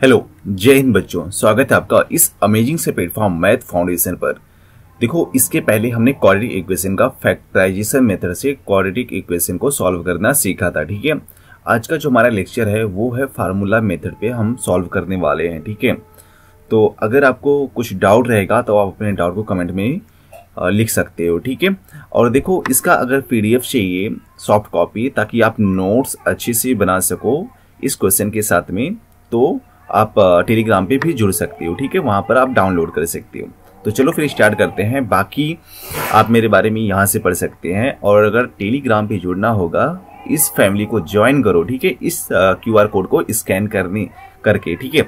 Hello, जय हिंद बच्चों। स्वागत है आपका इस अमेजिंग से प्लेटफॉर्म मैथ फाउंडेशन पर। देखो, इसके पहले हमने क्वाड्रेटिक इक्वेशन का फैक्टराइजेशन मेथड से क्वाड्रेटिक इक्वेशन को सॉल्व करना सीखा था। ठीक है, आज का जो हमारा लेक्चर है वो है फार्मूला मेथड पे हम सॉल्व करने वाले हैं। ठीक है, तो अगर आपको कुछ डाउट रहेगा तो आप अपने डाउट को कमेंट में लिख सकते हो। ठीक है, और देखो, इसका अगर पीडीएफ चाहिए सॉफ्ट कॉपी, ताकि आप नोट्स अच्छे से बना सको इस क्वेश्चन के साथ में, तो आप टेलीग्राम पे भी जुड़ सकते हो। ठीक है, वहां पर आप डाउनलोड कर सकते हो। तो चलो फिर स्टार्ट करते हैं। बाकी आप मेरे बारे में यहाँ से पढ़ सकते हैं, और अगर टेलीग्राम पे जुड़ना होगा इस फैमिली को ज्वाइन करो। ठीक है, इस क्यूआर कोड को स्कैन करके। ठीक है,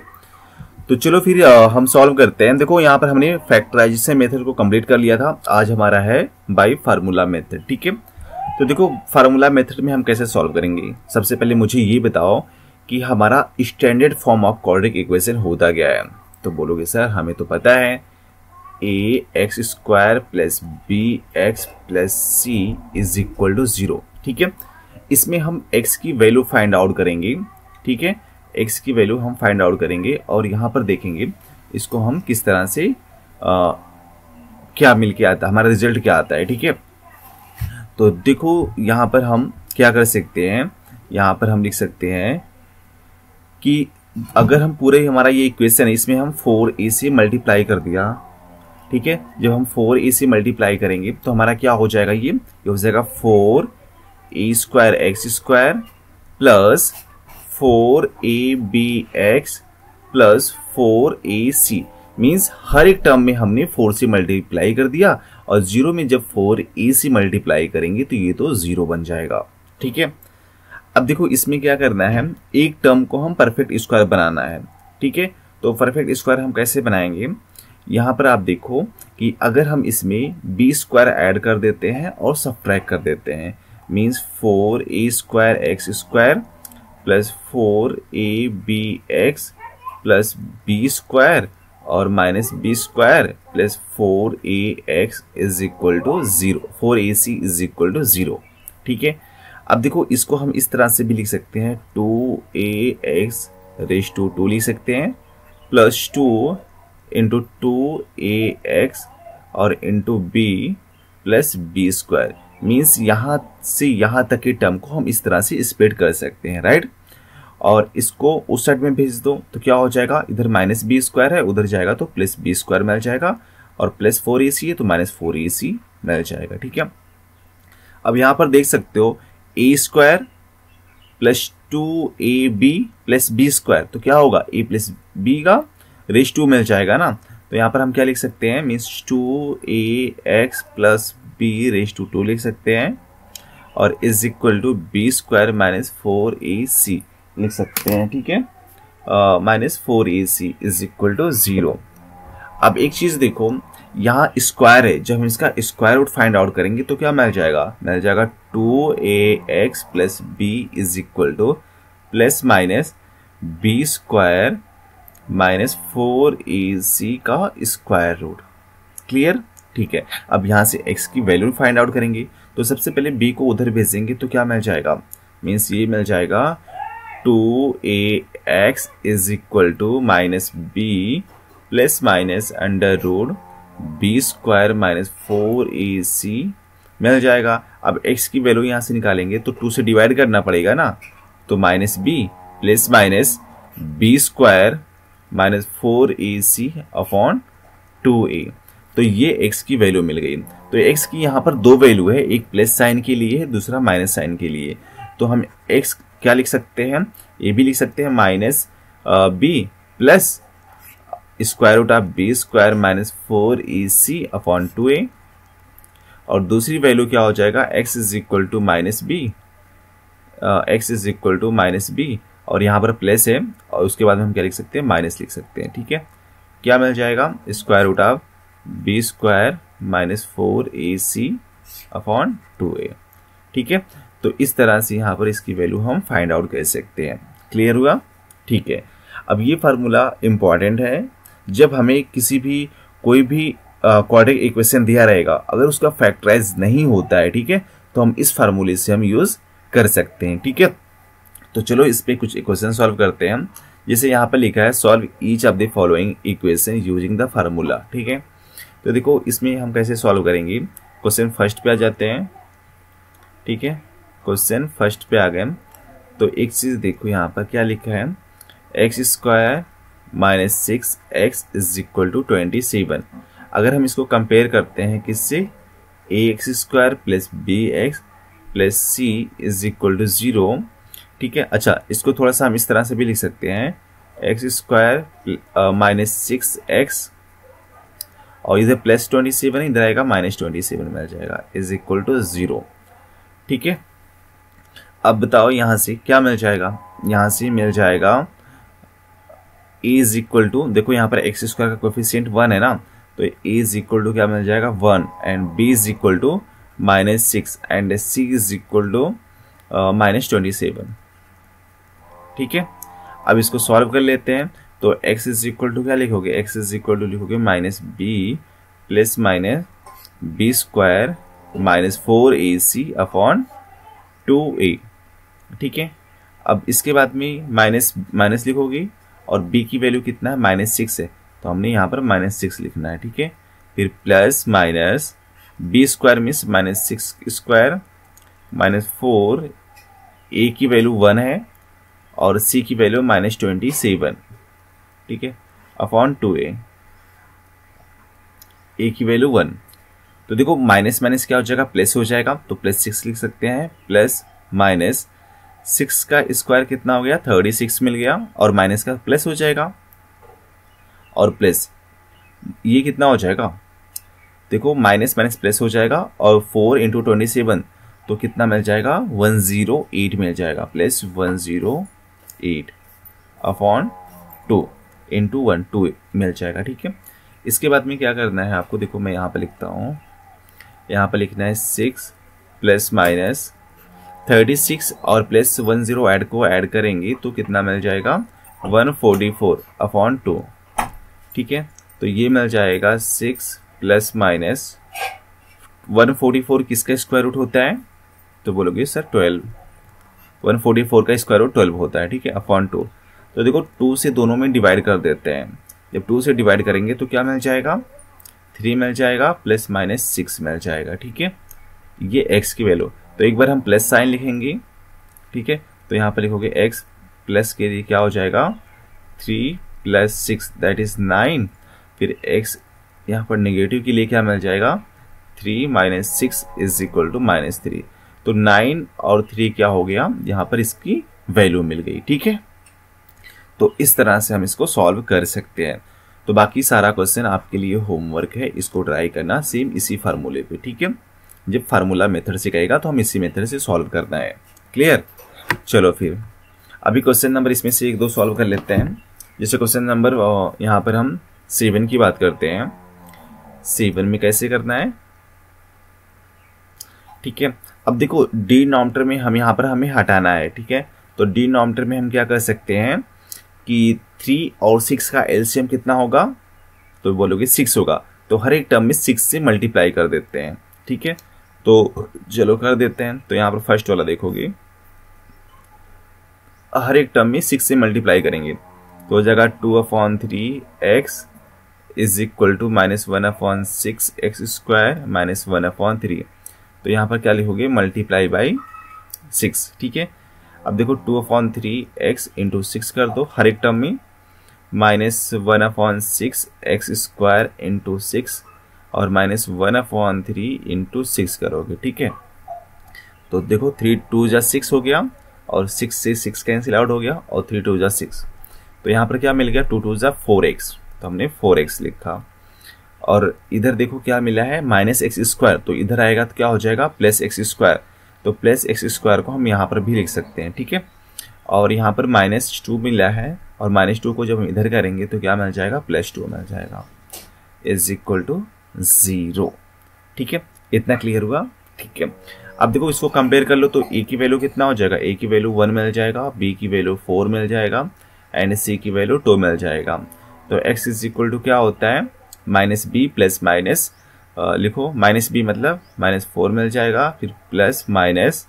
तो चलो फिर हम सॉल्व करते हैं। देखो, यहाँ पर हमने फैक्टराइजेशन मेथड को कंप्लीट कर लिया था। आज हमारा है बाय फार्मूला मेथड। ठीक है, तो देखो, फार्मूला मेथड में हम कैसे सॉल्व करेंगे। सबसे पहले मुझे ये बताओ कि हमारा standard form of quadratic equation होता क्या है। तो बोलोगे सर हमें तो पता है ax² plus bx plus c is equal to 0। ठीक है, इसमें हम x की वैल्यू फाइंड आउट करेंगे। ठीक है, x की वैल्यू हम फाइंड आउट करेंगे और यहाँ पर देखेंगे इसको हम किस तरह से क्या मिल के आता है, हमारा रिजल्ट क्या आता है। ठीक है, तो देखो यहाँ पर हम क्या कर सकते हैं, यहाँ पर हम लिख सकते हैं कि अगर हम पूरे हमारा ये इक्वेशन है, इसमें हम 4a से मल्टीप्लाई कर दिया। ठीक है, जब हम 4a से मल्टीप्लाई करेंगे तो हमारा क्या हो जाएगा, ये हो जाएगा 4a² x² plus 4abx plus 4ac। Means हर एक टर्म में हमने 4 से मल्टीप्लाई कर दिया, और 0 में जब 4a से मल्टीप्लाई करेंगे तो ये तो 0 बन जाएगा। ठीक है, अब देखो इसमें क्या करना है, एक टर्म को हम परफेक्ट स्क्वायर बनाना है। ठीक है, तो परफेक्ट स्क्वायर हम कैसे बनाएंगे, यहाँ पर आप देखो कि अगर हम इसमें b² ऐड कर देते हैं और सब्ट्रैक्ट कर देते हैं, means 4a² x² plus 4abx plus b² और minus b² plus 4ax is equal to 0, 4ac is equal to 0। ठीक है, अब देखो इसको हम इस तरह से भी लिख सकते हैं, 2ax रेज़ टू 2 लिख सकते हैं, प्लस 2 इंटू 2ax और into b plus b²। Means यहाँ से यहाँ तक के टर्म को हम इस तरह से स्प्लिट कर सकते हैं, राइट। और इसको उस साइड में भेज दो तो क्या हो जाएगा, इधर माइनस b² है, उधर जाएगा तो प्लस b² मिल जाएगा, और प्लस 4ac है तो माइनस 4ac मिल जाएगा। ठीक है, अब यहाँ पर देख सकते हो a² plus 2ab plus b², तो क्या होगा, a प्लस b का रेज़ टू मिल जाएगा ना। तो यहाँ पर हम क्या लिख सकते हैं, means 2ax plus b raise to 2 लिख सकते हैं, और is equal to b² minus 4ac लिख सकते हैं। ठीक है, minus 4ac is equal to 0। अब एक चीज देखो, यहाँ स्क्वायर है, जब हम इसका स्क्वायर रूट फाइंड आउट करेंगे तो क्या मिल जाएगा, 2ax plus b is equal two plus minus b² minus 4ac का स्क्वायर रूट। क्लियर। ठीक है, अब यहाँ से x की वैल्यू फाइंड आउट करेंगे, तो सबसे पहले b को उधर भेजेंगे तो क्या मिल जाएगा, मीन्स ये मिल जाएगा 2ax is equal to minus b plus minus under root b² minus 4ac मिल जाएगा। अब x की वैल्यू यहाँ से निकालेंगे तो 2 से डिवाइड करना पड़ेगा ना, तो minus b plus minus b² minus 4ac upon 2a। तो ये x की वैल्यू मिल गई। तो x की यहाँ पर दो वैल्यू है, एक प्लस साइन के लिए है, दूसरा माइनस साइन के लिए। तो हम x क्या लिख सकते हैं, ये भी लिख सकते हैं minus b plus square root of b² minus 4ac upon 2a, और दूसरी वैल्यू क्या हो जाएगा, x is equal to minus b, x is equal to minus b, और यहाँ पर प्लस है, और उसके बाद हम क्या लिख सकते हैं, माइनस लिख सकते हैं। ठीक है, क्या मिल जाएगा, square root of b² minus 4ac upon 2a। ठीक है, तो इस तरह से यहाँ पर इसकी वैल्यू हम फाइंड आउट कर सकते हैं। क्लियर हुआ। ठीक है, अब ये फार्मूला इंपॉर्टेंट है, जब हमें किसी भी कोई भी क्वाड्रेटिक इक्वेशन दिया रहेगा, अगर उसका फैक्टराइज नहीं होता है, ठीक है, तो हम इस फार्मूले से हम यूज कर सकते हैं। ठीक है, तो चलो इस पे कुछ इक्वेशन सॉल्व करते हैं। जैसे यहाँ पर लिखा है solve each of the following equation using the formula, ठीक है। तो देखो इसमें हम कैसे सॉल्व करेंगे, क्वेश्चन फर्स्ट पे आ जाते हैं, ठीक है। क्वेश्चन फर्स्ट पे आ गए तो एक चीज देखो यहाँ पर क्या लिखा है, x square minus 6x is equal to 27। अगर हम इसको कंपेयर करते हैं किससे, ax square plus bx plus c is equal to 0, ठीक है। अच्छा, इसको थोड़ा सा हम इस तरह से भी लिख सकते हैं, एक्स स्क्वायर माइनस 6x और इधर प्लस 27, इधर आएगा माइनस 27 मिल जाएगा, इज इक्वल टू 0, ठीक है। अब बताओ यहाँ से क्या मिल जाएगा, यहाँ से मिल जाएगा a इज इक्वल टू, देखो यहाँ पर एक्स स्क्वायर का कोफिशिएंट 1 है ना, तो a इज इक्वल टू क्या मिल जाएगा 1 and b is equal to minus 6 and c is equal to minus 27, ठीक है। अब इसको सॉल्व कर लेते हैं, तो x इज इक्वल टू क्या लिखोगे, x इज इक्वल टू लिखोगे minus b plus minus b square minus 4ac upon 2a, ठीक है। अब इसके बाद में माइनस माइनस लिखोगे और b की वैल्यू कितना है, माइनस 6 है, तो हमने यहाँ पर माइनस 6 लिखना है, ठीक है। फिर plus minus b square means minus 6 square minus 4, a की वैल्यू 1 है और c की वैल्यू माइनस 27, ठीक है, अपॉन 2a, a की वैल्यू 1। तो देखो माइनस माइनस क्या हो जाएगा, प्लस हो जाएगा, तो प्लस 6 लिख सकते हैं, प्लस माइनस 6 का स्क्वायर कितना हो गया 36 मिल गया, और माइनस का प्लस हो जाएगा और प्लस ये कितना हो जाएगा, देखो माइनस माइनस प्लस हो जाएगा और 4 इंटू 27 तो कितना मिल जाएगा 108 मिल जाएगा, प्लस 108 अपॉन 2 इंटू 1 2 मिल जाएगा, ठीक है। इसके बाद में क्या करना है आपको, देखो मैं यहाँ पर लिखता हूँ, यहाँ पर लिखना है 6 प्लस माइनस 36 और प्लस 10 ऐड करेंगे तो कितना मिल जाएगा 144 अपॉन 2, ठीक है। तो ये मिल जाएगा 6 प्लस माइनस 144 किसका स्क्वायर रूट होता है, तो बोलोगे सर 12, 144 का स्क्वायर रूट 12 होता है, ठीक है, अपॉन 2। तो देखो 2 से दोनों में डिवाइड कर देते हैं, जब 2 से डिवाइड करेंगे तो क्या मिल जाएगा 3 मिल जाएगा, प्लस माइनस 6 मिल जाएगा, ठीक है। ये x की वैल्यू, तो एक बार हम प्लस साइन लिखेंगे, ठीक है। तो यहाँ पर लिखोगे x प्लस के लिए क्या हो जाएगा 3 प्लस 6 दैट इज 9, फिर x यहाँ पर नेगेटिव के लिए क्या मिल जाएगा 3 minus 6 is equal to minus 3, तो 9 और 3 क्या हो गया, यहाँ पर इसकी वैल्यू मिल गई, ठीक है। तो इस तरह से हम इसको सॉल्व कर सकते हैं। तो बाकी सारा क्वेश्चन आपके लिए होमवर्क है, इसको ट्राई करना सेम इसी फार्मूले पे, ठीक है। जब फार्मूला मेथड से कहेगा तो हम इसी मेथड से सॉल्व करना है, क्लियर। चलो फिर अभी क्वेश्चन नंबर इसमें से 1-2 सॉल्व कर लेते हैं। जैसे क्वेश्चन नंबर यहाँ पर हम 7 की बात करते हैं, 7 में कैसे करना है, ठीक है। अब देखो डिनोमिनेटर में हम यहाँ पर हमें हटाना है, ठीक है। तो डिनोमिनेटर में हम क्या कर सकते हैं कि 3 और 6 का एलसीएम कितना होगा, तो बोलोगे 6 होगा, तो हर एक टर्म में 6 से मल्टीप्लाई कर देते हैं, ठीक है। तो चलो कर देते हैं। तो यहाँ पर फर्स्ट वाला देखोगे, हर एक टर्म में 6 से मल्टीप्लाई करेंगे तो हो जाएगा 2/3x is equal to minus 1/6x square minus 1/3। तो यहाँ पर क्या लिखोगे मल्टीप्लाई बाई 6, ठीक है। अब देखो 2/3x इंटू 6 कर दो हर एक टर्म में, माइनस 1/6x स्क्वायर इंटू 6 और माइनस 1/3 इंटू 6 करोगे, ठीक है। तो देखो 3 2 जा 6 हो गया और 6 से 6 कैंसिल आउट हो गया और 3 2 जा 6। तो यहाँ पर क्या मिल गया 2 2 जा 4x, तो हमने 4x लिखा। और इधर देखो क्या मिला है माइनस एक्स स्क्वायर, तो इधर आएगा तो क्या हो जाएगा प्लस एक्स स्क्वायर, तो प्लस एक्स स्क्वायर को हम यहाँ पर भी लिख सकते हैं, ठीक है। और यहाँ पर -2 मिला है और -2 को जब हम इधर करेंगे तो क्या मिल जाएगा +2 मिल जाएगा, इज इक्वल टू 0, ठीक है। इतना क्लियर हुआ, ठीक है। अब देखो इसको कंपेयर कर लो तो ए की वैल्यू कितना हो जाएगा, ए की वैल्यू 1 मिल जाएगा, बी की वैल्यू 4 मिल जाएगा एंड सी की वैल्यू 2 मिल जाएगा। तो x इज इक्वल टू क्या होता है -b प्लस माइनस, लिखो -b मतलब -4 मिल जाएगा, फिर प्लस माइनस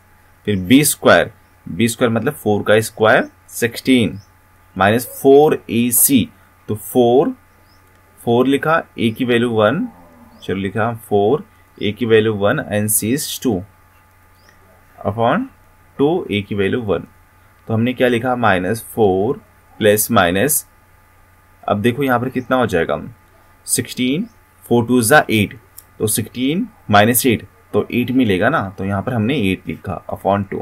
फिर b स्क्वायर मतलब 4 का स्क्वायर 16 माइनस 4ac, तो 4 लिखा, a की वैल्यू 1, चलो लिखा 4, a की value 1 and c is 2 upon 2, a की वैल्यू 1। तो हमने क्या लिखा, -4 प्लस माइनस, अब देखो यहाँ पर कितना हो जाएगा, 16, 4 2 ज़ा 8, तो 16 माइनस 8, तो 8 मिलेगा ना, तो यहाँ पर हमने 8 लिखा अपॉन 2।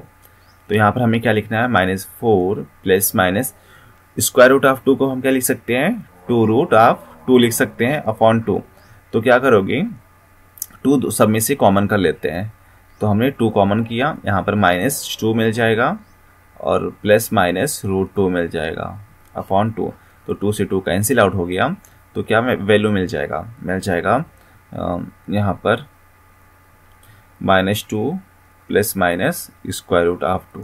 तो यहाँ पर हमें क्या लिखना है, -4 plus minus square root of 2 को हम क्या लिख सकते हैं, 2 रूट ऑफ 2 लिख सकते हैं अपॉन 2। तो क्या करोगे, 2 सब में से कॉमन कर लेते हैं, तो हमने 2 कॉमन किया, यहाँ पर -2 मिल जाएगा और प्लस माइनस √2 मिल जाएगा अपॉन 2। तो 2 से 2 कैंसिल आउट हो गया, तो क्या वैल्यू मिल जाएगा, यहाँ पर -2 plus minus square root of 2,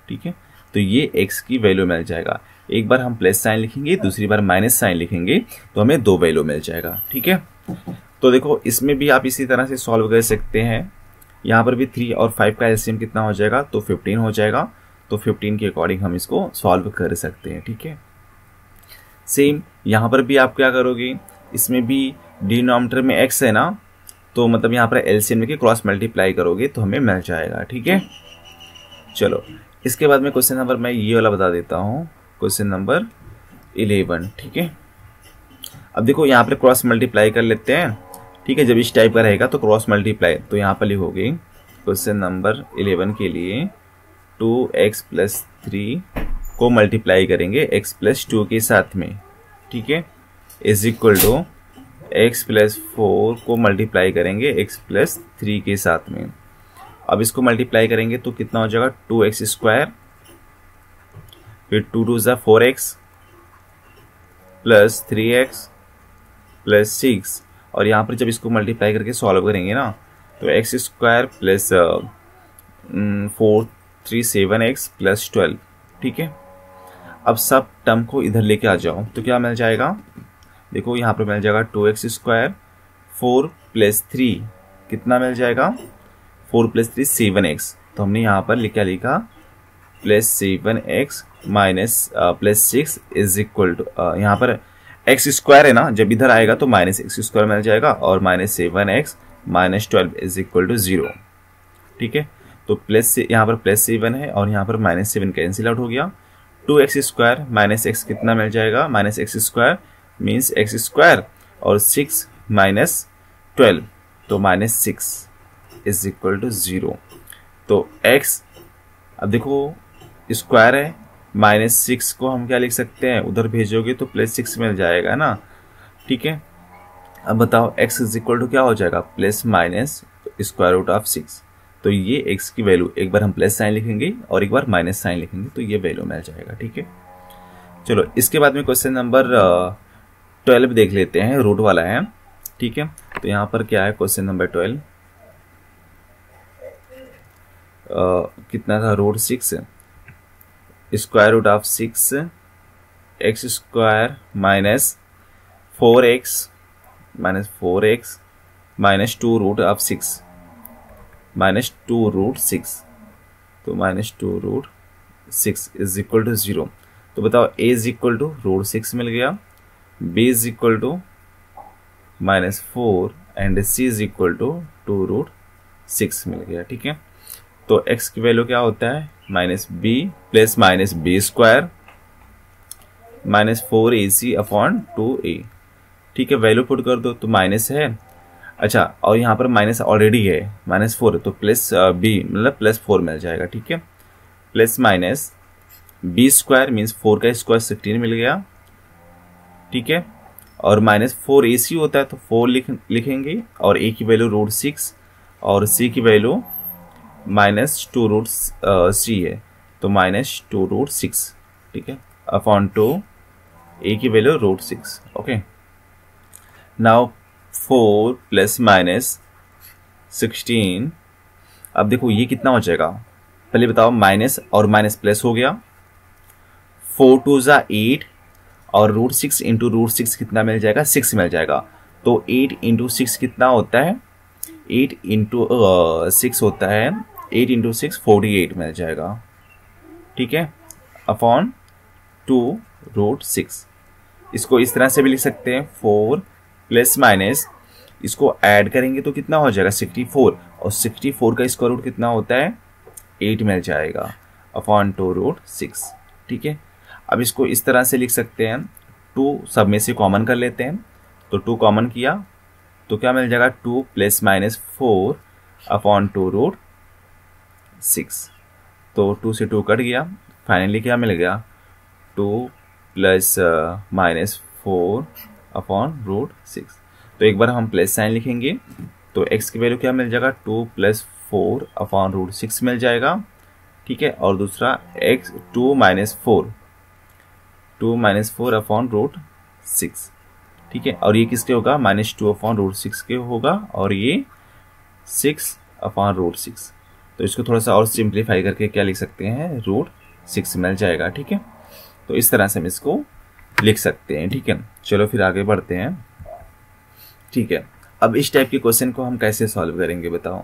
ठीक है। तो ये x की वैल्यू मिल जाएगा। एक बार हम प्लस साइन लिखेंगे, दूसरी बार माइनस साइन लिखेंगे, तो हमें 2 वैल्यू मिल जाएगा, ठीक है। तो देखो इसमें भी आप इसी तरह से सॉल्व कर सकते हैं। यहाँ पर भी 3 और 5 का एलसीएम कितना हो जाएगा, तो 15 हो जाएगा। तो 15 के अकॉर्डिंग हम इसको सॉल्व कर सकते हैं, ठीक है। सेम यहाँ पर भी आप क्या करोगे, इसमें भी डिनोमिनेटर में x है ना, तो मतलब यहाँ पर एलसीएम लेके क्रॉस मल्टीप्लाई करोगे तो हमें मिल जाएगा, ठीक है। चलो इसके बाद में क्वेश्चन नंबर मैं ये वाला बता देता हूँ, क्वेश्चन नंबर 11, ठीक है। अब देखो यहाँ पर क्रॉस मल्टीप्लाई कर लेते हैं, ठीक है। जब इस टाइप का रहेगा तो क्रॉस मल्टीप्लाई, तो यहाँ पर लिखोगे क्वेश्चन नंबर 11 के लिए 2x + 3 को मल्टीप्लाई करेंगे x + 2 के साथ में, ठीक है, इज इक्वल टू x + 4 को मल्टीप्लाई करेंगे x + 3 के साथ में। अब इसको मल्टीप्लाई करेंगे तो कितना हो जाएगा, 2x², फिर 2 2 ज़ा 4x प्लस 3x प्लस 6, और यहाँ पर जब इसको मल्टीप्लाई करके सॉल्व करेंगे ना, तो x² प्लस 4 3 7x प्लस 12, ठीक है। अब सब टर्म को इधर लेके आ जाओ तो क्या मिल जाएगा, देखो यहाँ पर मिल जाएगा 2x², 4 + 3 कितना मिल जाएगा, 4 + 3 7x। तो हमने यहाँ पर क्या लिखा, +7x minus +6 is equal to, यहाँ पर x² है ना, जब इधर आएगा तो -x² मिल जाएगा, और -7x - 12 इज इक्वल टू 0, ठीक है। तो प्लस यहाँ पर +7 है और यहाँ पर -7 कैंसिल आउट हो गया। 2x² माइनस x कितना मिल जाएगा, -x² मीन्स x² और 6 - 12, तो -6 इज इक्वल टू 0। तो x, अब देखो स्क्वायर है, -6 को हम क्या लिख सकते हैं, उधर भेजोगे तो +6 मिल जाएगा ना, ठीक है। अब बताओ x इज इक्वल टू क्या हो जाएगा, plus minus square root of 6। तो ये x की वैल्यू, एक बार हम प्लस साइन लिखेंगे और एक बार माइनस साइन लिखेंगे, तो ये वैल्यू मिल जाएगा, ठीक है। चलो इसके बाद में क्वेश्चन नंबर 12 देख लेते हैं, रूट वाला है, ठीक है। तो यहाँ पर क्या है, क्वेश्चन नंबर 12 कितना था, √6 square root of 6 x² minus 4x minus 2 root of 6 minus 2 √6, तो -2 √6 इज इक्वल टू 0। तो बताओ a इज इक्वल टू √6 मिल गया, b is equal to -4 and c is equal to 2 √6 मिल गया, ठीक है। तो x की वैल्यू क्या होता है, -b plus -b² -4ac upon 2a, ठीक है। वैल्यू पुट कर दो तो माइनस है, अच्छा, और यहाँ पर माइनस ऑलरेडी है, -4 है, तो प्लस b मतलब +4 मिल जाएगा, ठीक है। प्लस माइनस b² मीन्स 4 का स्क्वायर 16 मिल गया, ठीक है। और -4ac होता है तो 4 लिखेंगे, और a की वैल्यू √6 और c की वैल्यू -2 √c है, तो -2 √6, ठीक है, अपॉन 2 a की वैल्यू √6, ओके। नाउ 4 + -16, अब देखो ये कितना हो जाएगा, पहले बताओ, माइनस और माइनस प्लस हो गया, 4 2 ज़ा 8 और √6 इंटू √6 कितना मिल जाएगा, 6 मिल जाएगा। तो 8 इंटू 6 कितना होता है, 8 इंटू 6 होता है, 8 इंटू 6 48 मिल जाएगा, ठीक है, अपॉन 2 रूट 6। इसको इस तरह से भी लिख सकते हैं 4 प्लस माइनस, इसको ऐड करेंगे तो कितना हो जाएगा 64, और 64 का स्क्वायर रूट कितना होता है 8 मिल जाएगा अपॉन 2 रूट 6। ठीक है, अब इसको इस तरह से लिख सकते हैं, 2 सब में से कॉमन कर लेते हैं, तो 2 कॉमन किया तो क्या मिल जाएगा 2 प्लस माइनस 4 अपॉन 2 रूट 6। तो 2 से 2 कट गया, फाइनली क्या मिल गया 2 प्लस माइनस 4 अपॉन रूट 6। तो एक बार हम प्लस साइन लिखेंगे तो x की वैल्यू क्या मिल जाएगा 2 प्लस 4 अपॉन रूट 6 मिल जाएगा। ठीक है, और दूसरा x 2 माइनस 4 अपॉन रूट 6। ठीक है, और ये किसके होगा -2 अपॉन रूट 6 के होगा, और ये 6 अपॉन रूट 6। तो इसको थोड़ा सा और सिंप्लीफाई करके क्या लिख सकते हैं रूट 6 मिल जाएगा। ठीक है, तो इस तरह से हम इसको लिख सकते हैं। ठीक है, चलो फिर आगे बढ़ते हैं। ठीक है, अब इस टाइप के क्वेश्चन को हम कैसे सॉल्व करेंगे बताओ।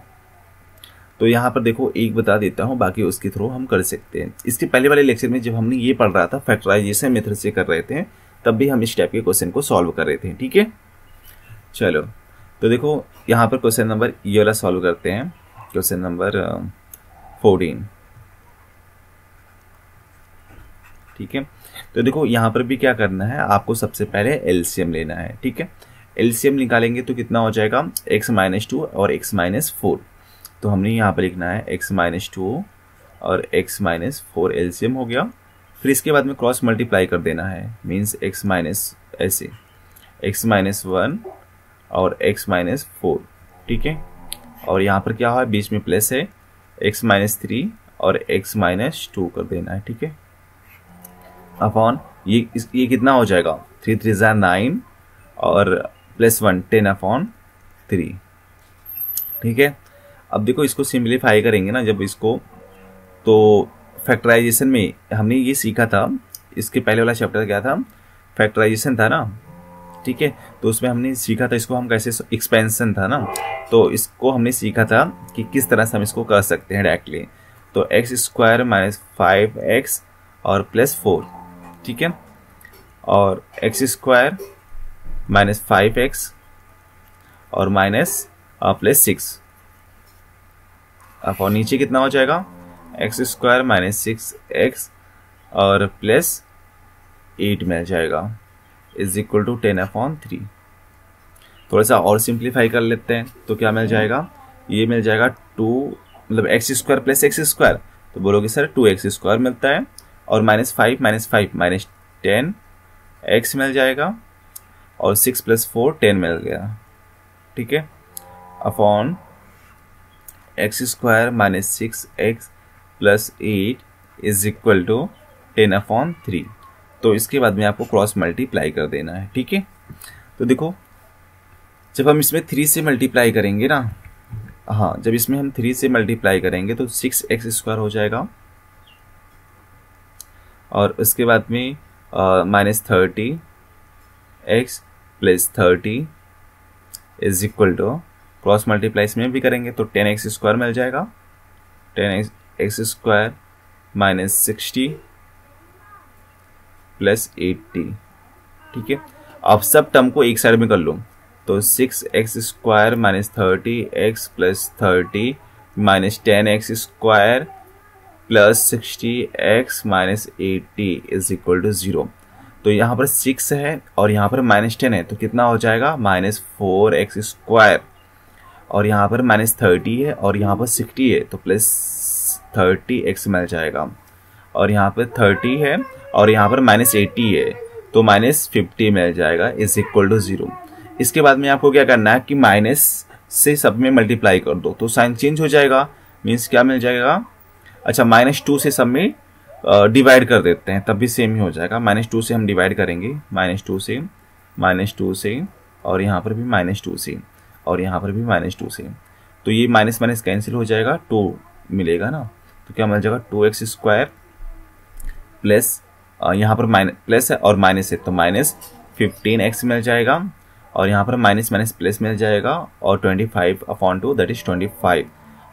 तो यहाँ पर देखो एक बता देता हूँ, बाकी उसके थ्रू हम कर सकते हैं। इसके पहले वाले लेक्चर में जब हमने ये पढ़ रहा था फैक्टराइजेशन मेथड से कर रहे थे, तब भी हम इस टाइप के क्वेश्चन को सॉल्व कर रहे थे। ठीक है, चलो तो देखो यहाँ पर क्वेश्चन नंबर ये वाला सॉल्व करते हैं, क्वेश्चन नंबर 14। ठीक है, तो देखो यहाँ पर भी क्या करना है, आपको सबसे पहले एलसीएम लेना है। ठीक है, एलसीएम निकालेंगे तो कितना हो जाएगा x माइनस 2 और x माइनस 4। तो हमने यहाँ पर लिखना है x माइनस 2 और x माइनस 4 एलसीएम हो गया। फिर इसके बाद में क्रॉस मल्टीप्लाई कर देना है, मीन्स x माइनस ऐसे x माइनस 1 और x माइनस 4। ठीक है, और यहाँ पर क्या हुआ बीच में प्लस है x माइनस 3 और x माइनस 2 कर देना है। ठीक है, अपॉन ये कितना हो जाएगा 3 3 ज़ा 9 और प्लस 1 10 अपॉन 3। ठीक है, अब देखो इसको सिंप्लीफाई करेंगे ना जब इसको, तो फैक्टराइजेशन में हमने ये सीखा था, इसके पहले वाला चैप्टर क्या था फैक्टराइजेशन था ना। ठीक है, तो उसमें हमने सीखा था इसको हम कैसे, एक्सपेंशन था ना, तो इसको हमने सीखा था कि किस तरह से हम इसको कर सकते हैं डायरेक्टली। तो एक्स स्क्वायर माइनस 5x और प्लस 4। ठीक है, और एक्स स्क्वायर माइनस 5x और माइनस प्लस 6 अपॉन नीचे कितना हो जाएगा एक्स स्क्वायर माइनस 6x और प्लस 8 मिल जाएगा इज इक्वल टू 10 अपॉन 3। थोड़ा सा और सिंप्लीफाई कर लेते हैं तो क्या मिल जाएगा, ये मिल जाएगा 2 मतलब x square plus x square, तो बोलोगे सर 2x स्क्वायर मिलता है, और माइनस 5 माइनस 10 x मिल जाएगा, और 6 प्लस 4 10 मिल गया। ठीक है, upon x square minus 6x plus 8 is equal to 10 upon 3। तो इसके बाद में आपको क्रॉस मल्टीप्लाई कर देना है। ठीक है, तो देखो जब हम इसमें 3 से मल्टीप्लाई करेंगे ना, हाँ जब इसमें हम 3 से मल्टीप्लाई करेंगे तो 6x स्क्वायर हो जाएगा, और उसके बाद में minus 30x plus 30 is equal to cross multiply इसमें भी करेंगे तो 10x स्क्वायर मिल जाएगा, 10x स्क्वायर माइनस 60 प्लस 80। ठीक है, अब सब टर्म को एक साइड में कर लो, तो 6x square minus 30x plus 30 minus 10x square plus 60x minus 80 is equal to 0। तो यहाँ पर 6 है और यहाँ पर माइनस 10 है, तो कितना हो जाएगा माइनस 4x स्क्वायर, और यहाँ पर माइनस 30 है और यहाँ पर 60 है तो प्लस 30x मिल जाएगा, और यहाँ पर 30 है और यहाँ पर माइनस 80 है तो माइनस 50 मिल जाएगा इज इक्वल टू 0। इसके बाद में आपको क्या करना है कि माइनस से सब में मल्टीप्लाई कर दो तो साइन चेंज हो जाएगा, मीन्स क्या मिल जाएगा, अच्छा -2 से सब में डिवाइड कर देते हैं तब भी सेम ही हो जाएगा। -2 से हम डिवाइड करेंगे, -2 से और यहाँ पर भी -2 से और यहाँ पर भी -2 से, तो ये माइनस माइनस कैंसिल हो जाएगा, 2 मिलेगा ना, तो क्या मिल जाएगा 2x स्क्वायर प्लस यहाँ पर प्लस है और माइनस है तो माइनस 15x मिल जाएगा, और यहाँ पर माइनस माइनस प्लस मिल जाएगा, और 25 अपॉन 2 दैट इज 25,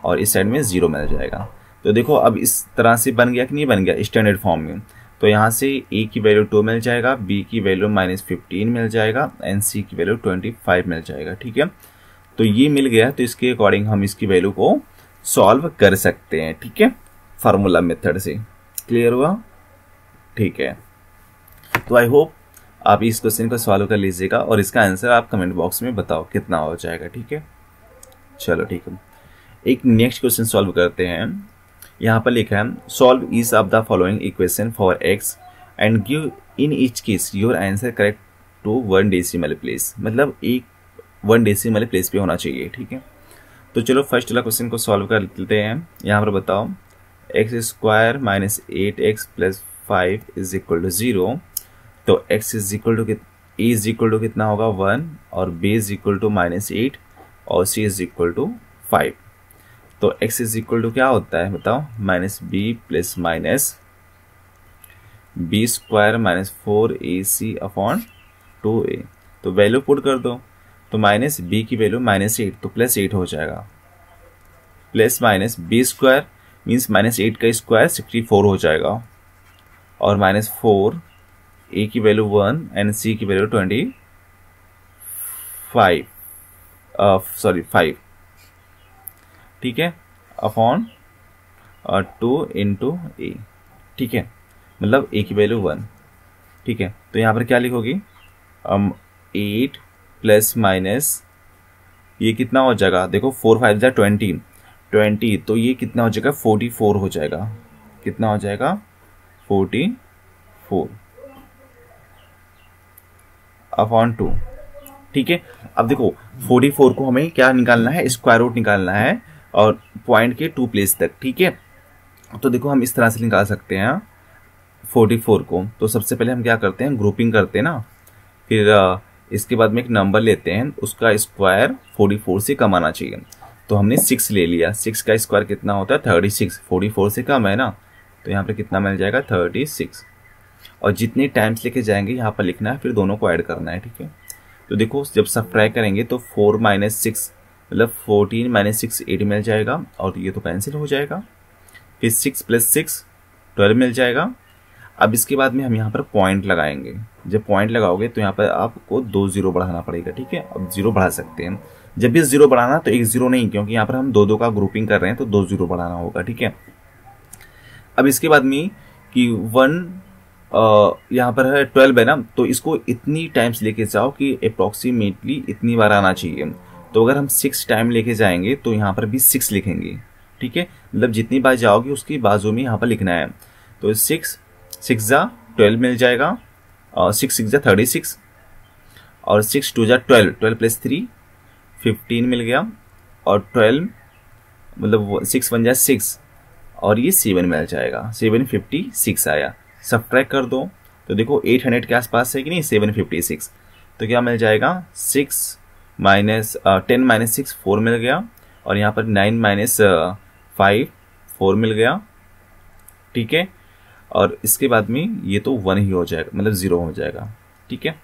और इस साइड में 0 मिल जाएगा। तो देखो अब इस तरह से बन गया कि नहीं बन गया स्टैंडर्ड फॉर्म में। तो यहाँ से ए की वैल्यू 2 मिल जाएगा, बी की वैल्यू -15 मिल जाएगा एंड सी की वैल्यू 25 मिल जाएगा। ठीक है, तो ये मिल गया, तो इसके अकॉर्डिंग हम इसकी वैल्यू को सॉल्व कर सकते हैं। ठीक है, फार्मूला मेथड से। क्लियर हुआ? ठीक है, तो आई होप आप इस क्वेश्चन को सॉल्व कर लीजिएगा और इसका आंसर आप कमेंट बॉक्स में बताओ कितना हो जाएगा। ठीक है, चलो ठीक है, एक नेक्स्ट क्वेश्चन सॉल्व करते हैं। यहाँ पर लिखा है solve each of the following equation for x and give in each case your answer correct to 1 decimal place, मतलब एक 1 डेसिमल प्लेस पे होना चाहिए। ठीक है, तो चलो फर्स्ट वाला क्वेश्चन को सॉल्व कर लेते हैं। यहाँ पर बताओ x² - 8x + 5 = 0, तो x a कितना होगा 1 और b -8 और c 5। तो x क्या होता है बताओ, -b + -b² - 4ac/2a। तो वैल्यू पुट कर दो, तो -b की वैल्यू -8 तो +8 हो जाएगा, प्लस माइनस b² मीन्स -8 का स्क्वायर 64 हो जाएगा, और -4 a की वैल्यू 1 एंड c की वैल्यू 5। ठीक है, अपॉन 2 × a। ठीक है, मतलब a की वैल्यू 1। ठीक है, तो यहाँ पर क्या लिखोगी 8 प्लस माइनस ये कितना हो जाएगा, देखो 4 × 5 = 20, तो ये कितना हो जाएगा 44 हो जाएगा। कितना हो जाएगा 44 अपॉन 2। ठीक है, अब देखो 44 को हमें क्या निकालना है, स्क्वायर रूट निकालना है और पॉइंट के 2 प्लेस तक। ठीक है, तो देखो हम इस तरह से निकाल सकते हैं 44 को। तो सबसे पहले हम क्या करते हैं, ग्रुपिंग करते हैं ना, फिर इसके बाद में एक नंबर लेते हैं, उसका स्क्वायर 44 से कम आना चाहिए। तो हमने 6 ले लिया, 6 का स्क्वायर कितना होता है 36, 44 से कम है ना, तो यहाँ पर कितना मिल जाएगा 36। और जितने टाइम्स लेके जाएंगे यहाँ पर लिखना है, फिर दोनों को ऐड करना है। ठीक है, तो देखो जब सब्ट्रैक्ट करेंगे तो 4 - 6 मतलब 14 - 6 8 मिल जाएगा, और ये तो कैंसिल हो जाएगा। फिर 6 + 6 12 मिल जाएगा। अब इसके बाद में हम यहाँ पर पॉइंट लगाएंगे। जब पॉइंट लगाओगे तो यहाँ पर आपको 2 0 बढ़ाना पड़ेगा। ठीक है, अब 0 बढ़ा सकते हैं। जब भी 0 बढ़ाना तो 1 0 नहीं, क्योंकि यहाँ पर हम 2 का ग्रुपिंग कर रहे हैं, तो 2 0 बढ़ाना होगा। ठीक है, अब इसके बाद में कि 1 यहाँ पर है 12 है ना, तो इसको इतनी टाइम्स लेके जाओ कि अप्रॉक्सीमेटली इतनी बार आना चाहिए। तो अगर हम 6 टाइम लेके जाएंगे तो यहाँ पर भी 6 लिखेंगे। ठीक है, मतलब जितनी बार जाओगे उसकी बाजू में यहाँ पर लिखना है। तो 6 × 12 मिल जाएगा, और 6 × 36, और 6 × 2 = 12, 12 + 3 15 मिल गया, और 12 मतलब 6 × 1 = 6, और ये 7 मिल जाएगा, 756 आया। सब्ट्रैक्ट कर दो तो देखो 800 के आसपास है कि नहीं, 756, तो क्या मिल जाएगा 10 - 6 4 मिल गया, और यहाँ पर 9 - 5 4 मिल गया। ठीक है, और इसके बाद में ये तो 1 ही हो जाएगा, मतलब 0 हो जाएगा। ठीक है,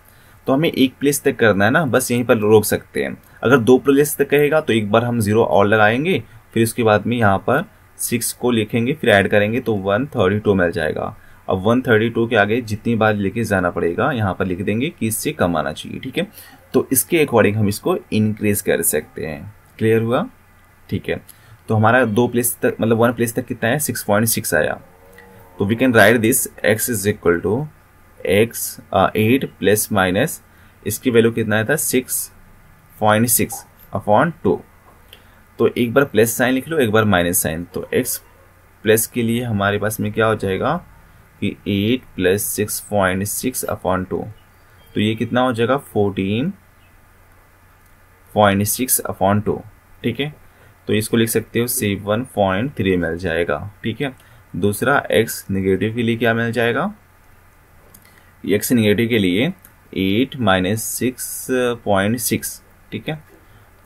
तो हमें एक प्लेस तक करना है ना, बस यहीं पर रोक सकते हैं। अगर 2 प्लेस तक कहेगा तो एक बार हम 0 और लगाएंगे, फिर उसके बाद में यहाँ पर 6 को लिखेंगे, फिर ऐड करेंगे तो 132 मिल जाएगा। अब 132 के आगे जितनी बार लेके जाना पड़ेगा यहाँ पर लिख देंगे कि इससे कम आना चाहिए। ठीक है, तो इसके अकॉर्डिंग हम इसको इंक्रीज कर सकते हैं। क्लियर हुआ? ठीक है, तो हमारा 2 प्लेस तक मतलब 1 प्लेस तक कितना है 6.6 आया। तो we can write this x = x 8 plus minus इसकी वैल्यू कितना था 6.6 अपॉन 2। तो एक बार प्लस साइन लिख लो, एक बार माइनस साइन। तो x प्लस के लिए हमारे पास में क्या हो जाएगा कि 8 + 6.6 अपॉन 2, तो ये कितना हो जाएगा 14.6 अपॉन 2। ठीक है, तो इसको लिख सकते हो 7.3 मिल जाएगा। ठीक है, दूसरा x नेगेटिव के लिए क्या मिल जाएगा, x नेगेटिव के लिए 8 - 6.6। ठीक है,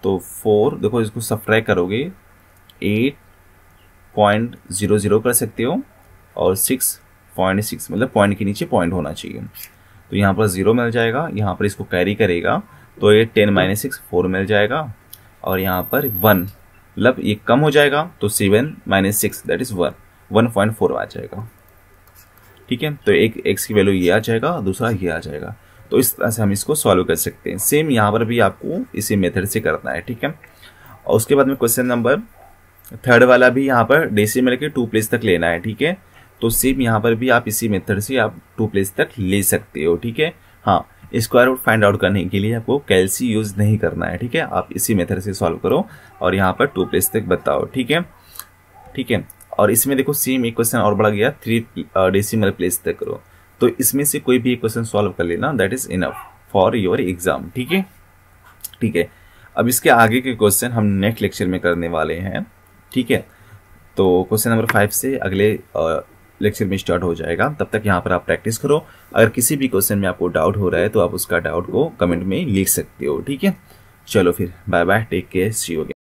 तो 4 देखो इसको सब्ट्रैक्ट करोगे 8.00 कर सकते हो, और 6.6 मतलब पॉइंट के नीचे पॉइंट होना चाहिए। तो यहाँ पर 0 मिल जाएगा, यहाँ पर इसको कैरी करेगा तो ये 10 - 6 4 मिल जाएगा, और यहाँ पर 1 मतलब ये कम हो जाएगा तो 7 - 6 दैट इज 1 1.4 आ जाएगा। ठीक है। तो एक एक्स की वैल्यू ये आ जाएगा और दूसरा ये आ जाएगा। तो इस तरह से हम इसको सॉल्व कर सकते हैं। सेम यहाँ पर भी आपको इसी मेथड से करना है, ठीक है। और उसके बाद में क्वेश्चन नंबर थर्ड वाला भी यहाँ पर डेसिमल के 2 प्लेस तक लेना है, ठीक है। तो सेम यहाँ पर भी आप इसी मेथड से आप 2 प्लेस तक ले सकते हो, ठीक है। हाँ, स्क्वायर रूट फाइंड आउट करने के लिए आपको कैलसी यूज नहीं करना है, ठीक है। आप इसी मेथड से सॉल्व करो और यहाँ पर 2 प्लेस तक बताओ, ठीक है, ठीक है। और इसमें देखो सेम एक क्वेश्चन और बढ़ा गया, 3 डेसिमल प्लेस तक करो। तो इसमें से कोई भी एक क्वेश्चन सॉल्व कर लेना, that is enough for your exam, ठीक है, ठीक है। अब इसके आगे के क्वेश्चन हम नेक्स्ट लेक्चर में करने वाले हैं, ठीक है। तो क्वेश्चन नंबर 5 से अगले लेक्चर में स्टार्ट हो जाएगा। तब तक यहाँ पर आप प्रैक्टिस करो। अगर किसी भी क्वेश्चन में आपको डाउट हो रहा है तो आप उसका डाउट को कमेंट में लिख सकते हो, ठीक है। चलो फिर bye bye, take care, see you again.